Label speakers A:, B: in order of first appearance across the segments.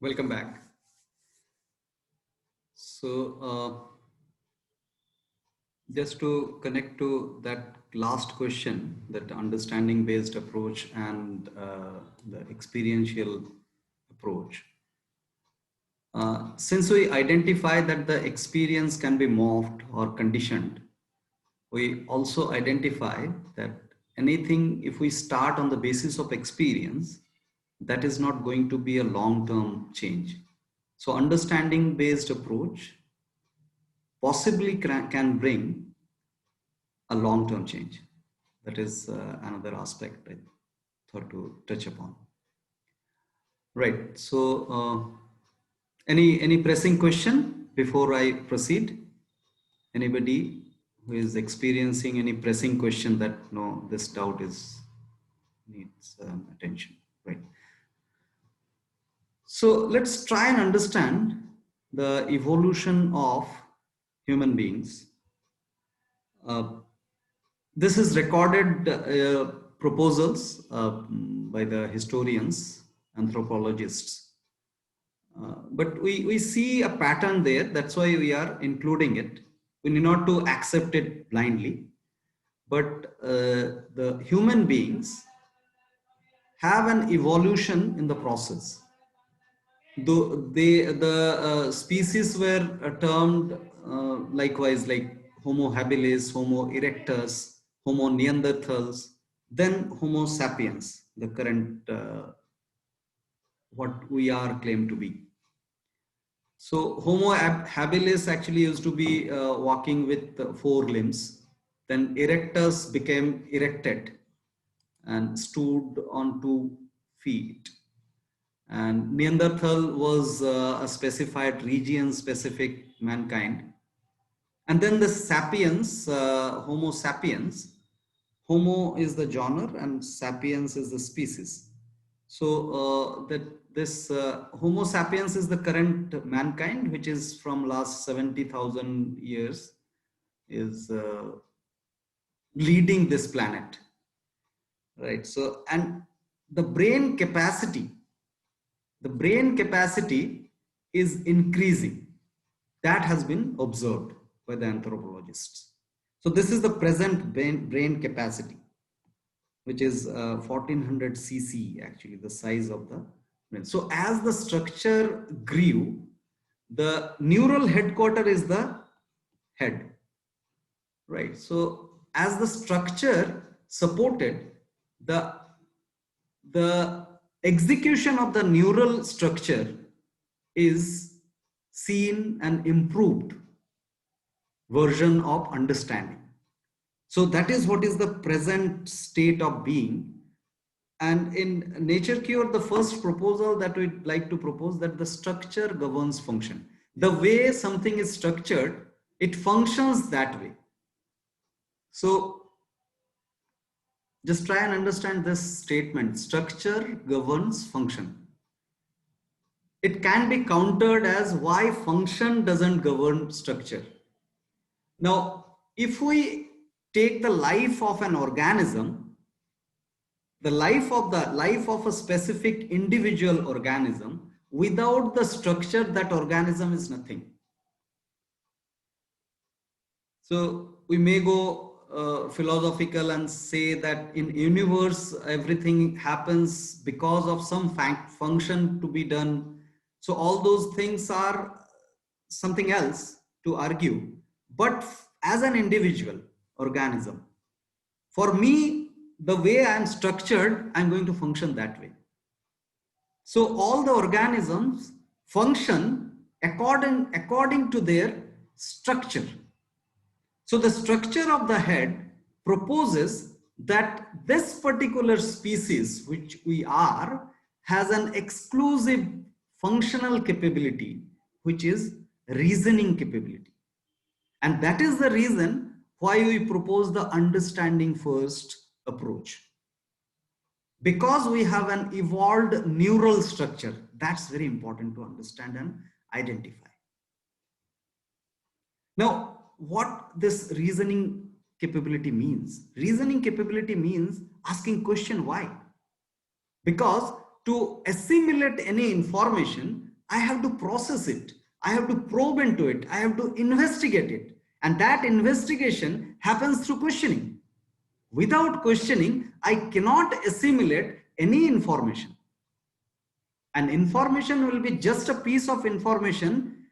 A: Welcome back. Just to connect to that last question, that understanding based approach and the experiential approach. Since we identify that the experience can be morphed or conditioned, we also identify that anything, if we start on the basis of experience, that is not going to be a long-term change. So understanding based approach possibly can bring a long-term change. That is another aspect I thought to touch upon. Right. So any pressing question before I proceed? Anybody who is experiencing any pressing question that no, this doubt needs attention, right? So let's try and understand the evolution of human beings. This is recorded proposals by the historians, anthropologists. But we see a pattern there. That's why we are including it. We need not to accept it blindly. But the human beings have an evolution in the process. Though the species were termed likewise, like Homo habilis, Homo erectus, Homo neanderthals, then Homo sapiens, the current what we are claimed to be. So Homo habilis actually used to be walking with 4 limbs. Then erectus became erected and stood on 2 feet. And Neanderthal was a specified region specific mankind. And then the sapiens, Homo sapiens, Homo is the genre and sapiens is the species. So this Homo sapiens is the current mankind, which is from last 70,000 years, is leading this planet, right? So, and the brain capacity is increasing. That has been observed by the anthropologists. So this is the present brain capacity, which is 1400 cc, actually the size of the brain. So as the structure grew, the neural headquarter is the head, right? So as the structure supported, the execution of the neural structure is seen an improved version of understanding. So that is what is the present state of being. And in Nature Cure, the first proposal that we'd like to propose, that the structure governs function. The way something is structured, it functions that way. So just try and understand this statement: structure governs function. It can be countered as why function doesn't govern structure. Now, if we take the life of an organism, the life of a specific individual organism, without the structure, that organism is nothing. So we may go philosophical and say that in universe everything happens because of some function to be done. So all those things are something else to argue. But as an individual organism, for me, the way I am structured, I'm going to function that way. So all the organisms function according to their structure. So the structure of the head proposes that this particular species, which we are, has an exclusive functional capability, which is reasoning capability. And that is the reason why we propose the understanding first approach. Because we have an evolved neural structure, that's very important to understand and identify. Now, what this reasoning capability means? Reasoning capability means asking question why. Because to assimilate any information, I have to process it. I have to probe into it. I have to investigate it. And that investigation happens through questioning. Without questioning, I cannot assimilate any information. And information will be just a piece of information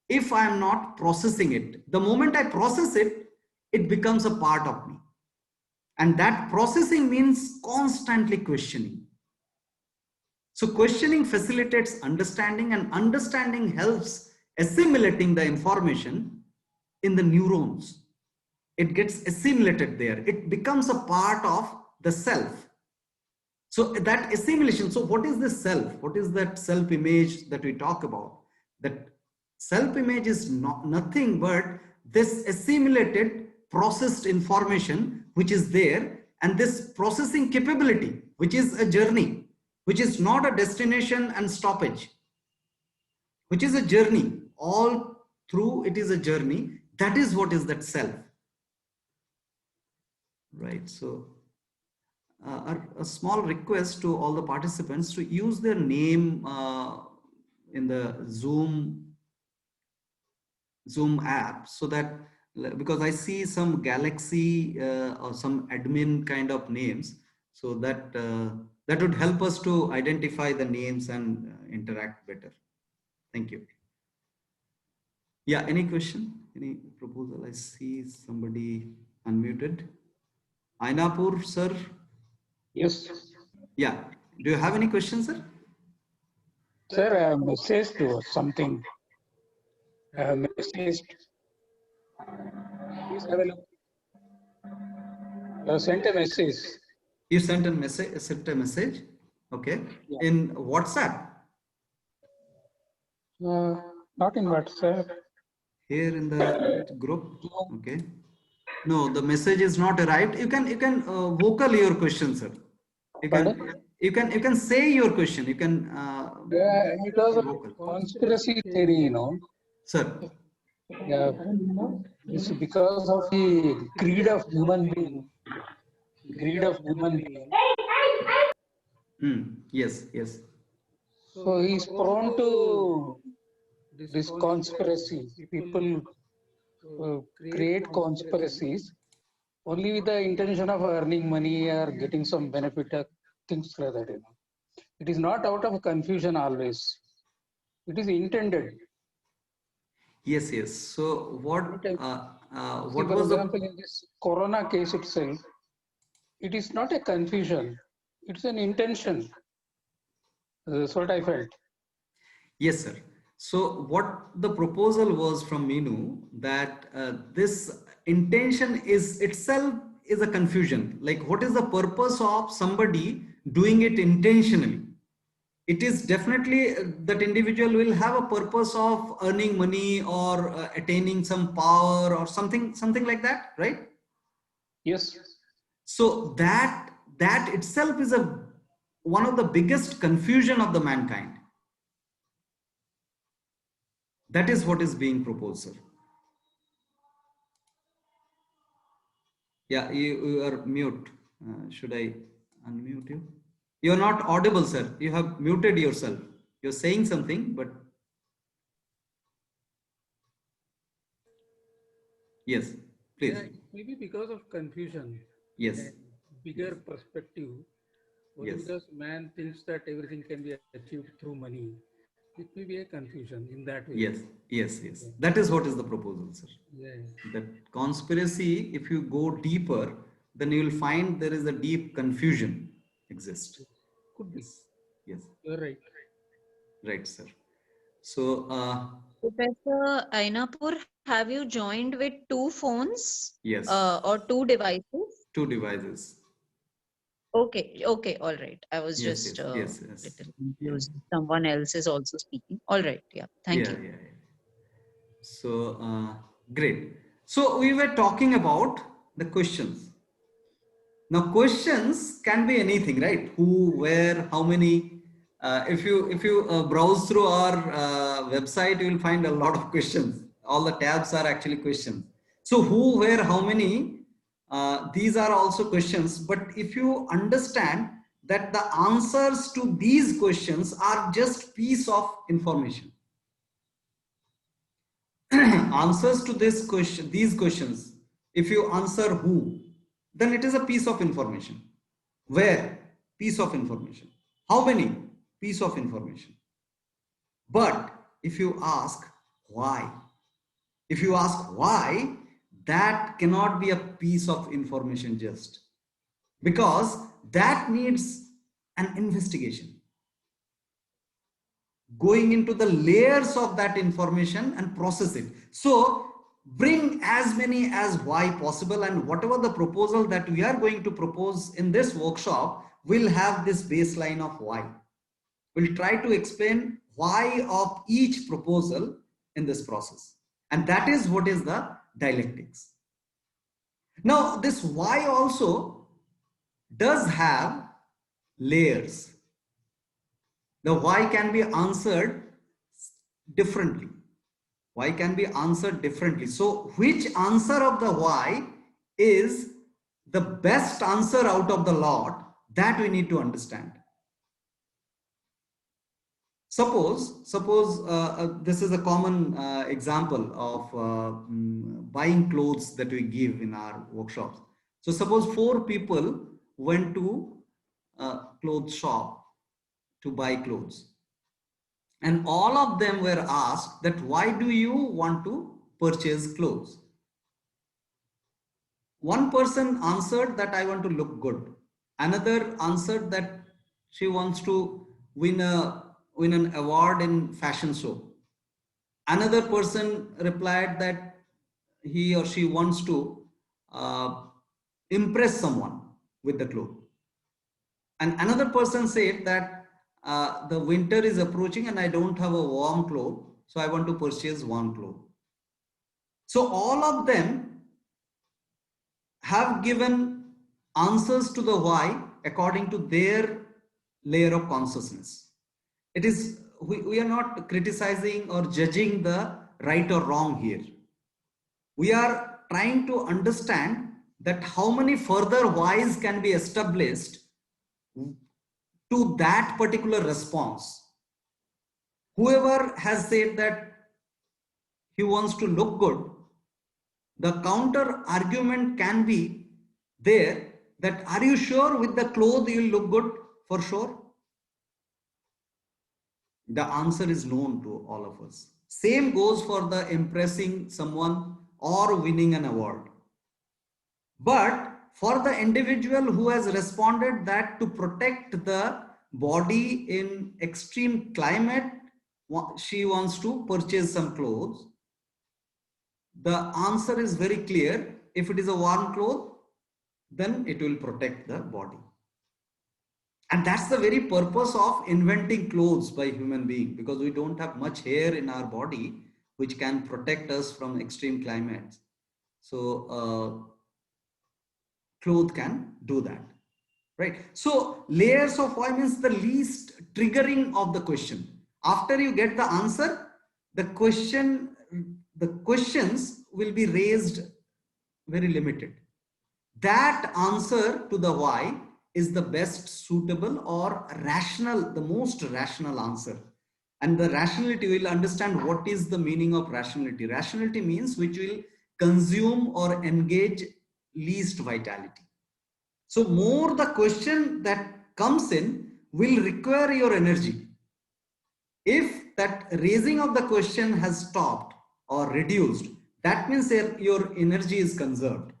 A: if I am not processing it. The moment I process it, it becomes a part of me. And that processing means constantly questioning. So questioning facilitates understanding, and understanding helps assimilating the information in the neurons. It gets assimilated there. It becomes a part of the self. So that assimilation, so what is the self? What is that self image that we talk about? That self image is nothing but this assimilated processed information which is there, and this processing capability, which is a journey, which is not a destination and stoppage, which is a journey. All through it is a journey. That is what is that self. Right. So a small request to all the participants to use their name in the Zoom app, so that, because I see some Galaxy or some admin kind of names, so that that would help us to identify the names and interact better. Thank you. Yeah, any question, any proposal? I see somebody unmuted. Ainapur sir.
B: Yes.
A: Yeah. Do you have any questions, sir?
B: Sir, I have messaged to something. I have messaged. Please have a look. I have sent a message.
A: You sent a message, sent a message. Okay.
B: Yeah.
A: In WhatsApp?
B: Not in WhatsApp.
A: Here in the group. Okay. No, the message is not arrived. You can vocal your question, sir. You can say your question. You can.
B: Yeah, it was a conspiracy theory, you know.
A: Sir.
B: Yeah, this is because of the greed of human being. Greed of human being.
A: Yes, yes.
B: So he's prone to this conspiracy. People create conspiracies only with the intention of earning money or getting some benefit or things like that. You know, it is not out of confusion always. It is intended.
A: Yes, yes. So what? What
B: for
A: was
B: example, in this Corona case itself, it is not a confusion. It's an intention. That's what I felt.
A: Yes, sir. So what the proposal was from Minu, that this intention is itself is a confusion. Like, what is the purpose of somebody doing it intentionally? It is definitely that individual will have a purpose of earning money or attaining some power or something like that, right?
B: Yes.
A: So that itself is one of the biggest confusion of the mankind. That is what is being proposed, sir. Yeah, you are mute. Should I unmute you? You're not audible, sir. You have muted yourself. You're saying something, but yes, please.
B: Yeah, maybe because of confusion.
A: Yes.
B: Bigger perspective. Only
A: Yes.
B: because man thinks that everything can be achieved through money. It may be a confusion in that way.
A: Yes, yes, yes. Yeah. That is what is the proposal, sir.
B: Yeah.
A: That conspiracy, if you go deeper, then you will find there is a deep confusion exists.
B: Could be.
A: Yes.
B: You're right.
A: Right, sir. So,
C: Professor Ainapur, have you joined with two phones?
A: Yes.
C: Or two devices?
A: Two devices.
C: Okay, okay, all right. I was just little confused. Someone else is also speaking. All right, yeah. Thank you.
A: Yeah. So, great. So we were talking about the questions. Now, questions can be anything, right? Who, where, how many. If you browse through our website, you will find a lot of questions. All the tabs are actually questions. So who, where, how many, these are also questions. But if you understand that the answers to these questions are just piece of information. Answers to these questions, if you answer who, then it is a piece of information. Where? Piece of information. How many? Piece of information. But if you ask why, that cannot be a piece of information just, because that needs an investigation, going into the layers of that information and process it. So bring as many as why possible, and whatever the proposal that we are going to propose in this workshop will have this baseline of why. We'll try to explain why of each proposal in this process, and that is what is the dialectics. Now this why also does have layers. The why can be answered differently. Why can be answered differently. So which answer of the why is the best answer out of the lot, that we need to understand. Suppose this is a common example of buying clothes that we give in our workshops. So suppose 4 people went to a clothes shop to buy clothes, and all of them were asked that why do you want to purchase clothes. One person answered that I want to look good. Another answered that she wants to win an award in fashion show. Another person replied that he or she wants to impress someone with the cloth. And another person said that the winter is approaching and I don't have a warm cloth, so I want to purchase warm cloth. So all of them have given answers to the why according to their layer of consciousness. It is, we are not criticizing or judging the right or wrong here. We are trying to understand that how many further whys can be established to that particular response. Whoever has said that he wants to look good, the counter argument can be there that are you sure with the clothes you will look good for sure? The answer is known to all of us. Same goes for the impressing someone or winning an award. But for the individual who has responded that to protect the body in extreme climate, she wants to purchase some clothes. The answer is very clear. If it is a warm cloth, then it will protect the body. And that's the very purpose of inventing clothes by human being, because we don't have much hair in our body which can protect us from extreme climates. So cloth can do that, right? So layers of why means the least triggering of the question. After you get the answer, the questions will be raised very limited. That answer to the why is the best suitable or rational, the most rational answer. And the rationality, will understand what is the meaning of rationality. Rationality means which will consume or engage least vitality. So more the question that comes in will require your energy. If that raising of the question has stopped or reduced, that means your energy is conserved.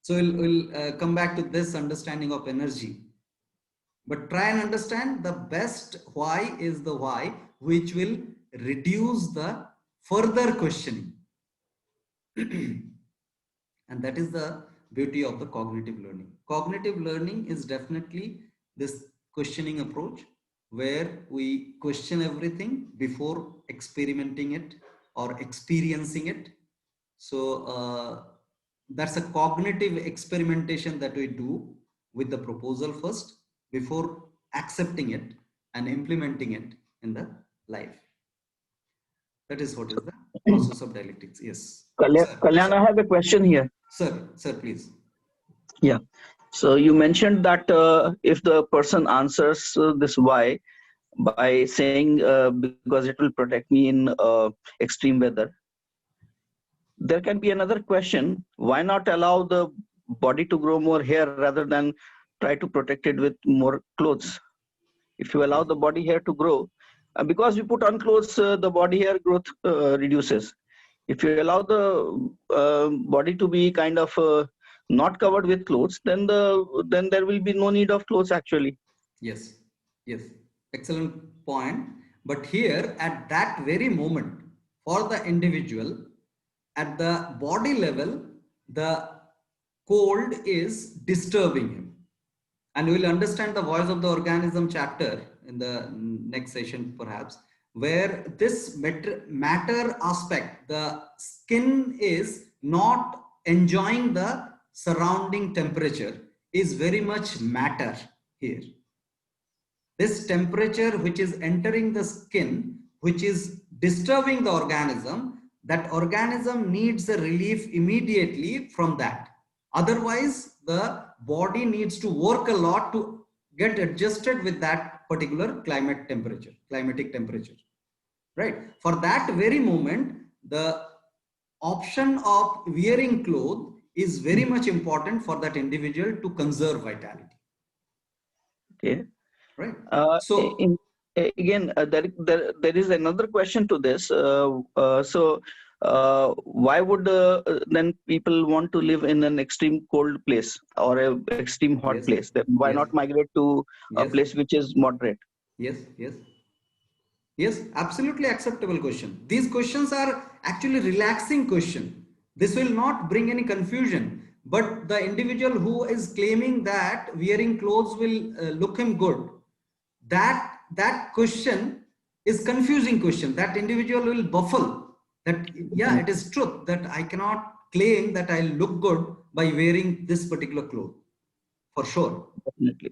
A: So we'll come back to this understanding of energy. But try and understand the best why is the why which will reduce the further questioning. And that is the beauty of the cognitive learning. Cognitive learning is definitely this questioning approach where we question everything before experimenting it or experiencing it. So that's a cognitive experimentation that we do with the proposal first before accepting it and implementing it in the life. That is what is the process of dialectics. Yes.
D: Kalyan, I have a question here.
A: Sir, please.
D: Yeah. So you mentioned that if the person answers this why by saying because it will protect me in extreme weather, there can be another question: why not allow the body to grow more hair rather than try to protect it with more clothes? If you allow the body hair to grow, because we put on clothes, the body hair growth reduces. If you allow the body to be kind of not covered with clothes, then there will be no need of clothes actually.
A: Yes, yes, excellent point. But here, at that very moment, for the individual, at the body level, the cold is disturbing him. And we will understand the voice of the organism chapter in the next session, perhaps, where this matter aspect, the skin is not enjoying the surrounding temperature, is very much matter here. This temperature which is entering the skin, which is disturbing the organism, that organism needs a relief immediately from that. Otherwise, the body needs to work a lot to get adjusted with that particular climatic temperature, right? For that very moment, the option of wearing clothes is very much important for that individual to conserve vitality.
D: Okay.
A: Right.
D: So again, there is another question to this. Why would then people want to live in an extreme cold place or an extreme hot place? Why not migrate to a place which is moderate?
A: Yes, yes. Yes, absolutely acceptable question. These questions are actually relaxing question. This will not bring any confusion. But the individual who is claiming that wearing clothes will look him good, that question is confusing question. That individual will baffle that, yeah, it is truth that I cannot claim that I look good by wearing this particular cloth, for sure.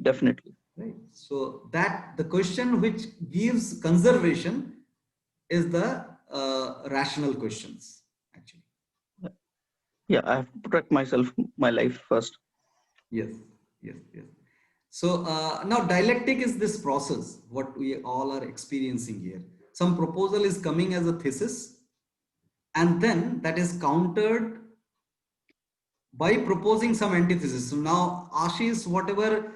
D: Definitely.
A: Right. So that the question which gives conservation is the rational questions, actually.
D: Yeah, I have to protect myself, my life first.
A: Yes, yes, yes. So now dialectic is this process, what we all are experiencing here. Some proposal is coming as a thesis, and then that is countered by proposing some antithesis. So now Ashish, whatever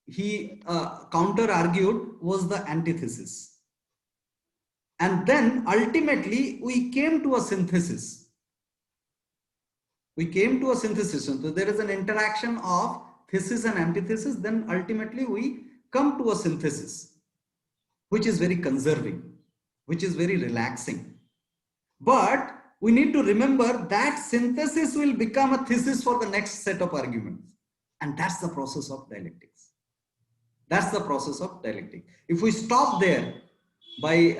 A: he counter argued was the antithesis. And then ultimately we came to a synthesis. We came to a synthesis. So there is an interaction of thesis and antithesis. Then ultimately we come to a synthesis, which is very conserving, which is very relaxing. But we need to remember that synthesis will become a thesis for the next set of arguments. And that's the process of dialectics. That's the process of dialectic. If we stop there by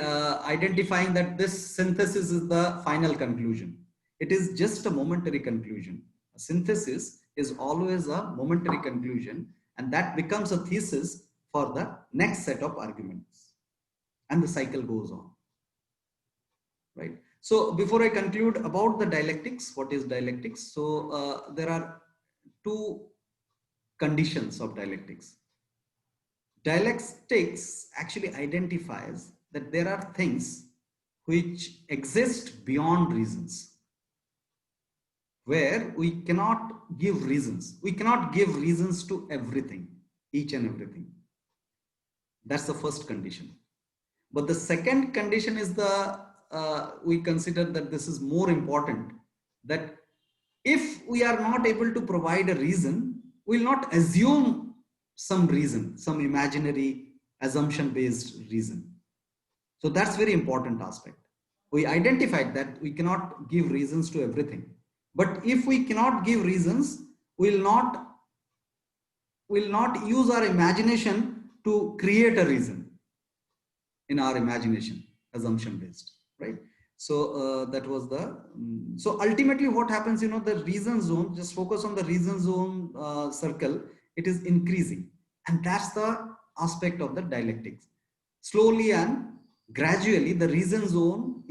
A: identifying that this synthesis is the final conclusion, it is just a momentary conclusion. A synthesis is always a momentary conclusion, and that becomes a thesis for the next set of arguments. And the cycle goes on. Right. So before I conclude about the dialectics, what is dialectics? So there are two conditions of dialectics. Dialectics actually identifies that there are things which exist beyond reasons, where we cannot give reasons. We cannot give reasons to everything, each and everything. That's the first condition. But the second condition is we consider that this is more important, that if we are not able to provide a reason, we will not assume some reason, some imaginary assumption based reason. So that's very important aspect. We identified that we cannot give reasons to everything. But if we cannot give reasons, we will not use our imagination to create a reason in our imagination, assumption based, right? So that was the, so ultimately what happens, the reason zone, just focus on the reason zone circle, it is increasing. And that's the aspect of the dialectics. Slowly and gradually the reason zone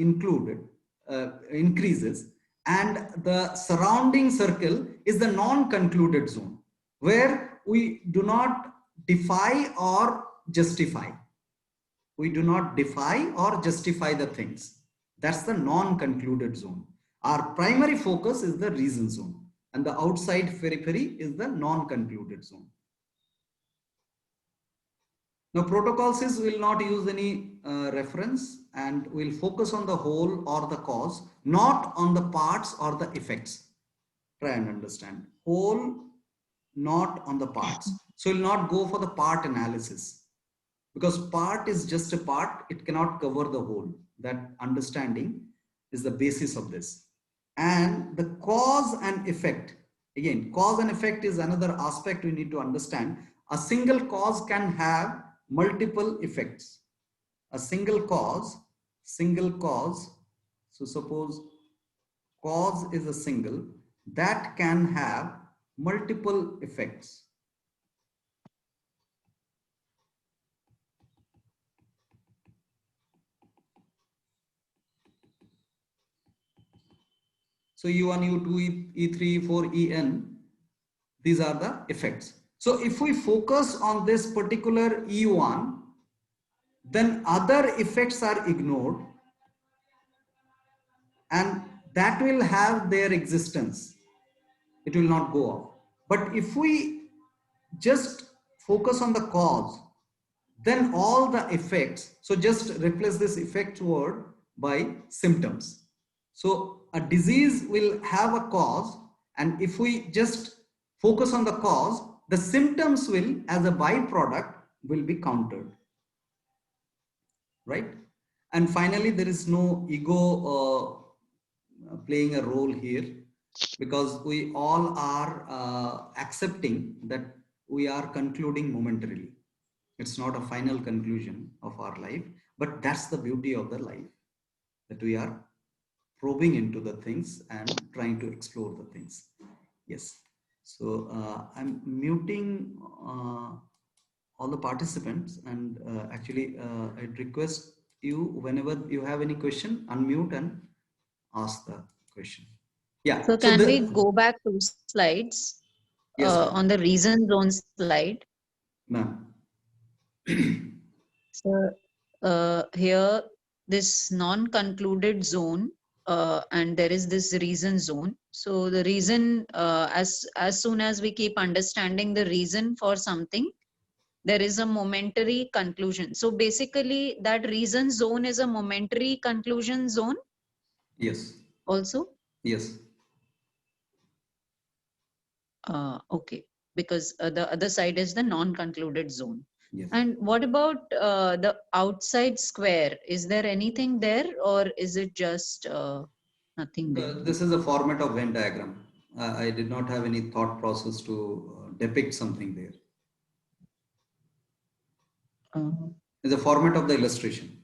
A: increases, and the surrounding circle is the non-concluded zone, where we do not defy or justify. We do not defy or justify the things. That's the non-concluded zone. Our primary focus is the reason zone, and the outside periphery is the non-concluded zone. Now, protocols will not use any reference, and will focus on the whole or the cause, not on the parts or the effects. Try and understand. Whole, not on the parts. So we'll not go for the part analysis, because part is just a part. It cannot cover the whole. That understanding is the basis of this. And the cause and effect. Again, cause and effect is another aspect we need to understand. A single cause can have multiple effects. A single cause. So suppose cause is a single, that can have multiple effects. So E1, E2, E3, E4, En, these are the effects. So if we focus on this particular E1, then other effects are ignored, and that will have their existence. It will not go off. But if we just focus on the cause, then all the effects, so just replace this effect word by symptoms. So a disease will have a cause, and if we just focus on the cause, the symptoms will, as a byproduct, will be countered, right? And finally, there is no ego playing a role here, because we all are accepting that we are concluding momentarily. It's not a final conclusion of our life, but that's the beauty of the life, that we are probing into the things and trying to explore the things. Yes. So I'm muting all the participants, and actually I'd request you, whenever you have any question, unmute and ask the question. Yeah.
C: So can we go back 2 slides?
A: Yes,
C: on the reason zone slide?
A: Ma'am.
C: So here, this non-concluded zone, and there is this reason zone. So the reason, as soon as we keep understanding the reason for something, there is a momentary conclusion. So basically, that reason zone is a momentary conclusion zone.
A: Yes.
C: Also.
A: Yes.
C: Okay, because the other side is the non-concluded zone.
A: Yes.
C: And what about the outside square? Is there anything there, or is it just nothing there?
A: This is a format of Venn diagram. I did not have any thought process to depict something there. It's a format of the illustration.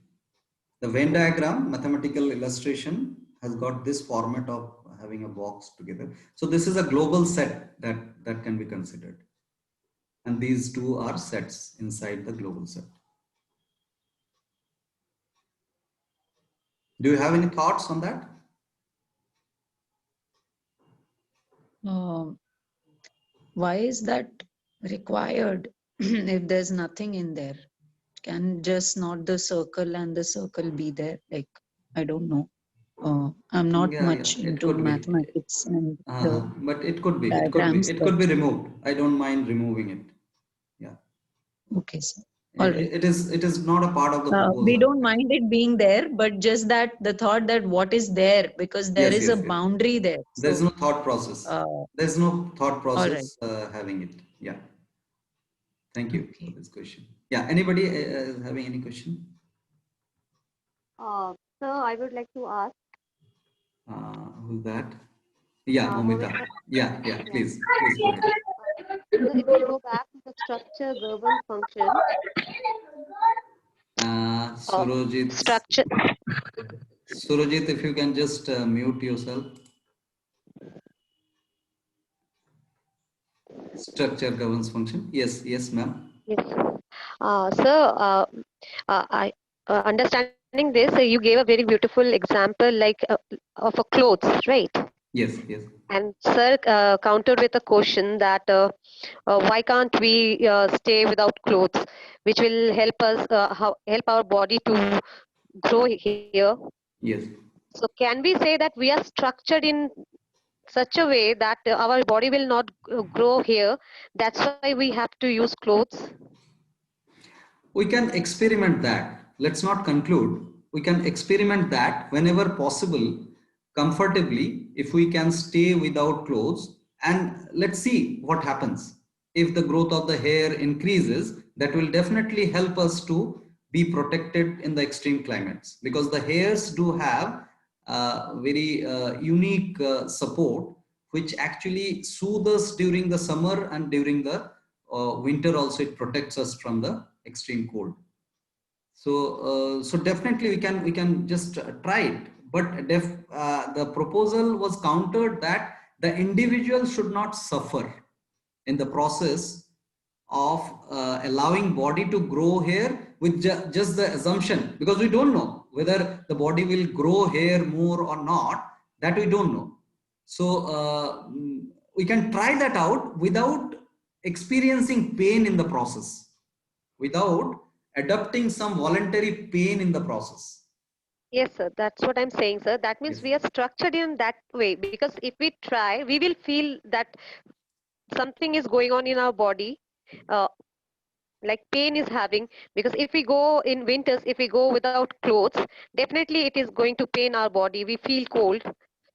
A: The Venn diagram, mathematical illustration, has got this format of having a box together. So this is a global set that can be considered. And these two are sets inside the global set. Do you have any thoughts on that?
C: Why is that required if there's nothing in there? Can just not the circle and the circle be there? Like, I don't know. I'm not much into mathematics and
A: but it could be.
C: Diagrams,
A: it could be removed. I don't mind removing it. Yeah.
C: Okay, sir. All right.
A: It is not a part of the proposal.
C: We don't mind it being there, but just that the thought that what is there, because there is a boundary there.
A: There's no thought process. There's no thought process having it. Yeah. Thank you for this question. Yeah. Anybody having any question?
E: Sir, I would like to ask.
A: Who's that? Yeah, Momita. Yeah. Please go ahead.
E: So if we go back to the structure verbal function.
A: Surojit.
E: Structure.
A: Surojit, if you can just mute yourself. Structure governs function. Yes, ma'am.
E: Yes. Sir, I understanding this, you gave a very beautiful example, like of a clothes, right?
A: Yes, yes.
E: And sir countered with a question that why can't we stay without clothes, which will help us help our body to grow here.
A: Yes.
E: So can we say that we are structured in such a way that our body will not grow here? That's why we have to use clothes.
A: We can experiment that. Let's not conclude. We can experiment that whenever possible, comfortably, if we can stay without clothes, and let's see what happens. If the growth of the hair increases, that will definitely help us to be protected in the extreme climates, because the hairs do have very unique support which actually soothe us during the summer, and during the winter also it protects us from the extreme cold. So so definitely we can just try it, but the proposal was countered that the individual should not suffer in the process of allowing body to grow hair with just the assumption, because we don't know whether the body will grow hair more or not, that we don't know. So we can try that out without experiencing pain in the process, without adopting some voluntary pain in the process.
E: Yes, sir. That's what I'm saying, sir. That means
A: Yes.
E: we are structured in that way, because if we try, we will feel that something is going on in our body, uh, like pain is having. Because if we go in winters, if we go without clothes, definitely it is going to pain our body. We feel cold.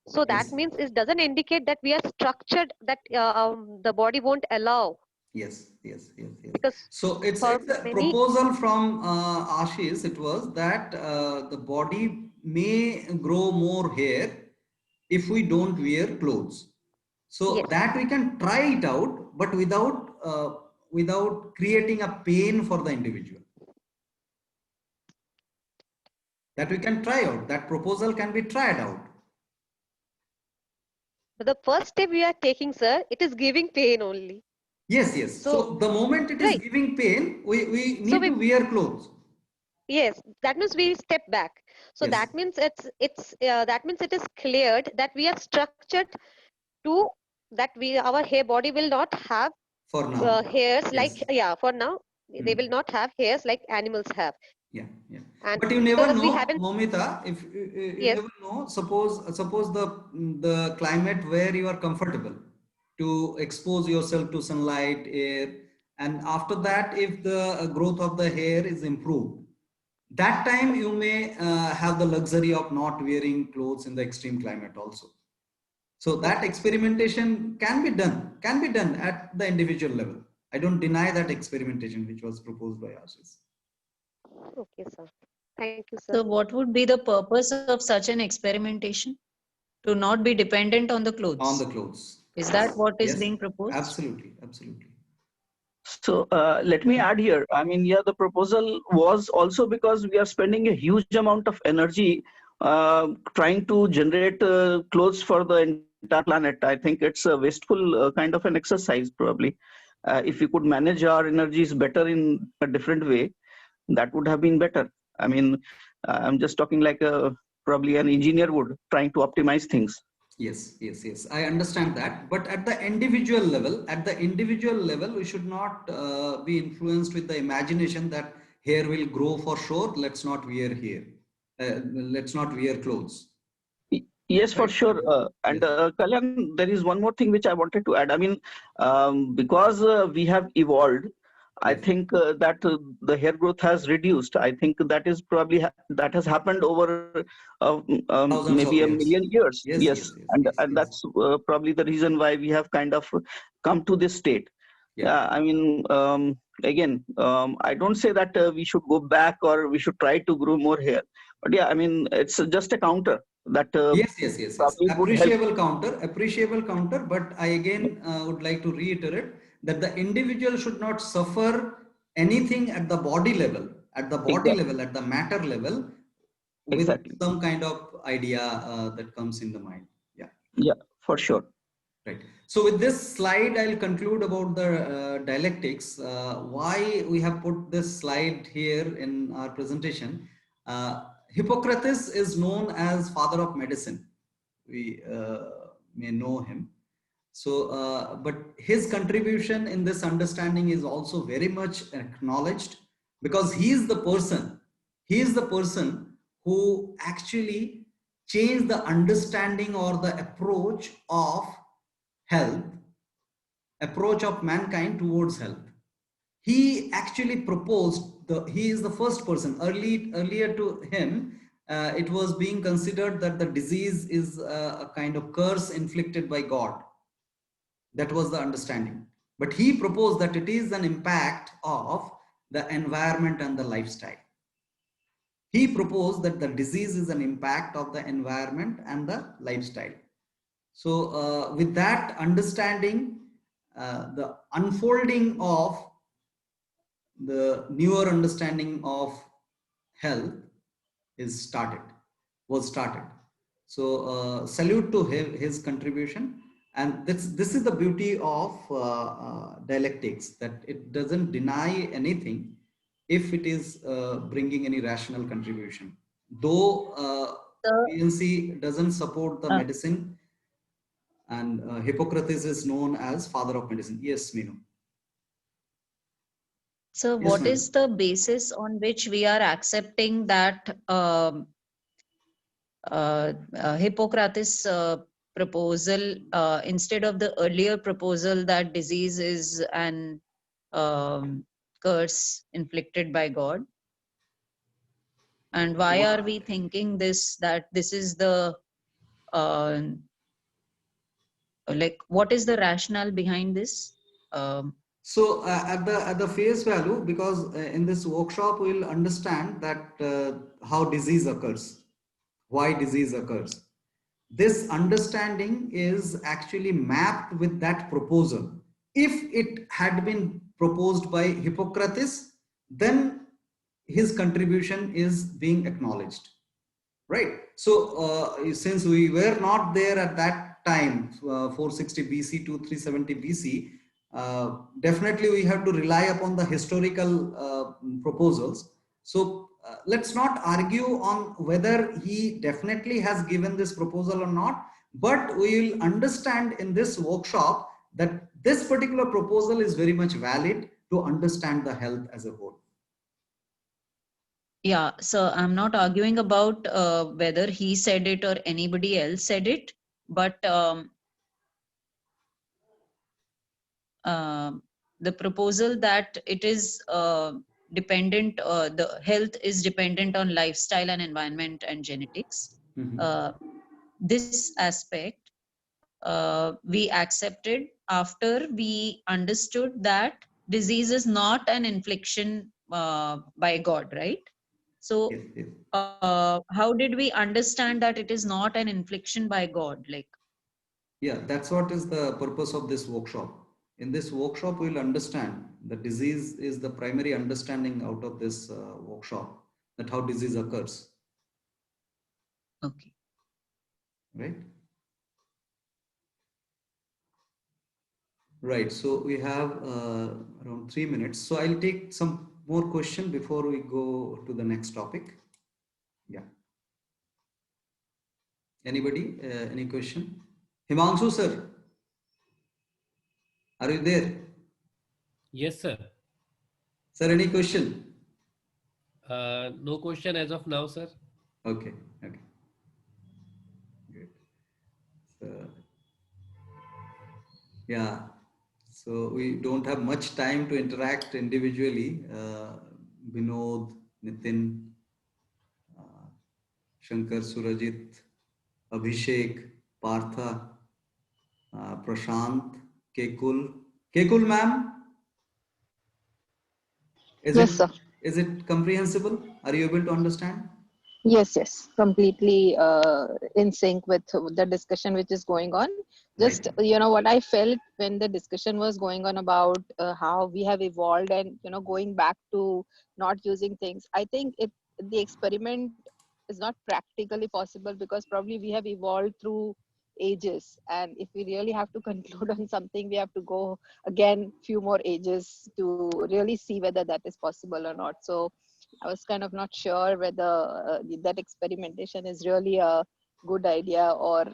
E: So that
A: Yes.
E: means it doesn't indicate that we are structured, that the body won't allow.
A: Yes, yes, yes, yes.
E: Because
A: So
E: for
A: it's a
E: many,
A: proposal from Ashish. It was that the body may grow more hair if we don't wear clothes. So
E: yes,
A: that we can try it out, but without creating a pain for the individual. That we can try out. That proposal can be tried out.
E: the first step we are taking, sir, it is giving pain only.
A: Yes, yes.
E: So
A: So the moment it is
E: right.
A: giving pain, we
E: So
A: need
E: we,
A: to wear clothes.
E: yes, that means we step back. So
A: Yes,
E: that means it is cleared that we are structured to, that we our hair body will not have
A: for now.
E: hairs like,
A: Yes.
E: yeah, for now they
A: Hmm.
E: will not have hairs like animals have.
A: Yeah, yeah.
E: And
A: But you
E: because
A: never
E: we
A: know,
E: haven't,
A: Momita, if you
E: yes,
A: never know, suppose the climate where you are comfortable to expose yourself to sunlight, air, and after that, if the growth of the hair is improved, that time you may have the luxury of not wearing clothes in the extreme climate also. So that
E: okay,
A: experimentation can be done at the individual level. I don't deny that experimentation which was proposed by Ashish.
E: okay, sir. Thank you, sir.
C: So what would be the purpose of such an experimentation? To not be dependent on the
A: On
C: clothes.
A: the clothes.
C: Is that what is
A: Yes,
C: being proposed?
A: absolutely, absolutely.
D: So let me add here. I mean, yeah, the proposal was also because we are spending a huge amount of energy trying to generate clothes for the entire planet. I think it's a wasteful kind of an exercise, probably. If we could manage our energies better in a different way, that would have been better. I mean, I'm just talking like probably an engineer would, trying to optimize things.
A: Yes, yes, yes. I understand that. But at the individual level, we should not be influenced with the imagination that hair will grow for sure. Let's not wear hair. Let's not wear clothes.
D: Yes, for
A: Right?
D: sure. And
A: Yes.
D: Kalyan, there is one more thing which I wanted to add. I mean, because we have evolved, I
A: Yes.
D: think that the hair growth has reduced. I think that is probably that has happened over
A: Thousands
D: maybe
A: of
D: a
A: years.
D: million years.
A: Yes,
D: Yes,
A: yes, yes,
D: and
A: yes,
D: and
A: yes.
D: that's probably the reason why we have kind of come to this state.
A: Yeah.
D: Yeah, I mean, again, I don't say that we should go back or we should try to grow more hair, but yeah, I mean, it's just a counter that
A: Yes, yes, yes, yes.
D: probably would help.
A: Appreciable counter. But I again would like to reiterate that the individual should not suffer anything at the body level,
D: Exactly,
A: at the matter level, with
D: exactly.
A: some kind of idea that comes in the mind. Yeah.
D: Yeah, for sure.
A: Right. So with this slide, I'll conclude about the dialectics. Why we have put this slide here in our presentation. Hippocrates is known as father of medicine. We may know him. So, but his contribution in this understanding is also very much acknowledged, because he is the person who actually changed the understanding or the health, approach of mankind towards health. He actually proposed, he is the first person. Earlier to him, it was being considered that the disease is a kind of curse inflicted by God. That was the understanding. But he proposed that it is an impact of the environment and the lifestyle. He proposed that the disease is an impact of the environment and the lifestyle. So with that understanding, the unfolding of the newer understanding of health was started. So salute to his contribution. And this is the beauty of dialectics, that it doesn't deny anything if it is bringing any rational contribution. Though
C: So,
A: PNC doesn't support the medicine, and Hippocrates is known as father of medicine. Yes, Meenu.
C: so
A: Yes,
C: what
A: ma'am.
C: is the basis on which we are accepting that Hippocrates proposal instead of the earlier proposal that disease is an curse inflicted by God? And why are we thinking this, that this is the uh, like, what is the rationale behind this?
A: So at the face value, because in this workshop we'll understand that how disease occurs, why disease occurs. This understanding is actually mapped with that proposal. If it had been proposed by Hippocrates, then his contribution is being acknowledged. Right. So since we were not there at that time, 460 BC to 370 BC, definitely we have to rely upon the historical proposals. So let's not argue on whether he definitely has given this proposal or not, but we will understand in this workshop that this particular proposal is very much valid to understand the health as a whole.
C: Yeah, so I'm not arguing about whether he said it or anybody else said it, but the proposal that it is dependent, the health is dependent on lifestyle and environment and genetics. This aspect we accepted after we understood that disease is not an infliction by God, right? So
A: Yes, yes.
C: how did we understand that it is not an infliction by God? Like,
A: Yeah, that's what is the purpose of this workshop. In this workshop, we'll understand the disease is the primary understanding out of this workshop, that how disease occurs,
C: okay.
A: right? Right. So we have around 3 minutes. So I'll take some more question before we go to the next topic. Yeah. Anybody? Any question? Himanshu sir, are you there?
F: Yes, sir.
A: Sir, any question?
F: No question as of now, sir.
A: Okay. Okay. Good. So, yeah. So we don't have much time to interact individually. Vinod, Nitin, Shankar, Surajit, Abhishek, Partha, Prashant, Kekul. Kekul, ma'am,
G: Yes, sir.
A: is it comprehensible? Are you able to understand?
G: Yes, yes. Completely in sync with the discussion which is going on.
A: Right.
G: Just, you know, what I felt when the discussion was going on about how we have evolved and, you know, going back to not using things. I think the experiment is not practically possible because probably we have evolved through ages. And if we really have to conclude on something, we have to go again few more ages to really see whether that is possible or not. So, I was kind of not sure whether that experimentation is really a, you know, a practical thing. But I think it is, you know, it is something which is good idea, or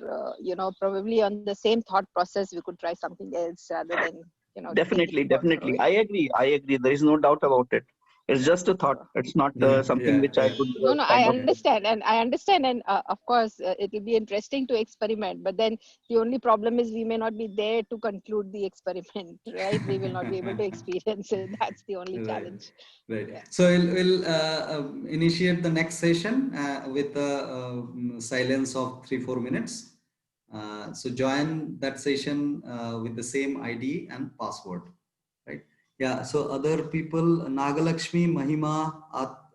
G: probably on the same thought process we could try something else rather than thinking
D: Definitely,
G: about
D: definitely.
G: it.
D: I agree. I agree. There is no doubt about it. It's just a thought. It's not
A: Yeah,
D: something
A: yeah,
D: which I
A: yeah.
D: could
G: No, I
D: kind of.
G: understand, and of course, it will be interesting to experiment. But then the only problem is we may not be there to conclude the experiment, right? We will not be able to experience it. That's the only
A: Right,
G: challenge.
A: right.
G: Yeah.
A: So we'll initiate the next session with a silence of 3-4 minutes. So join that session with the same ID and password, right? Yeah. So other people, Nagalakshmi, Mahima,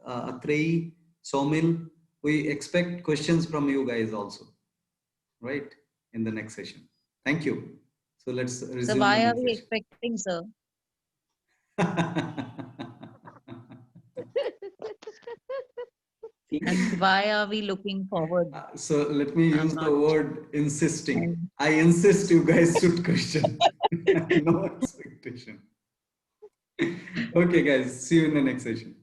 A: Atreyi, Somil, we expect questions from you guys also, right? In the next session. Thank you. So let's
C: So
A: resume the
C: why are
A: next
C: we
A: session.
C: expecting, sir? And why are we looking forward?
A: So let me
C: I'm
A: use the
C: not.
A: word insisting. I insist you guys should question. No expectation. Okay, guys. See you in the next session.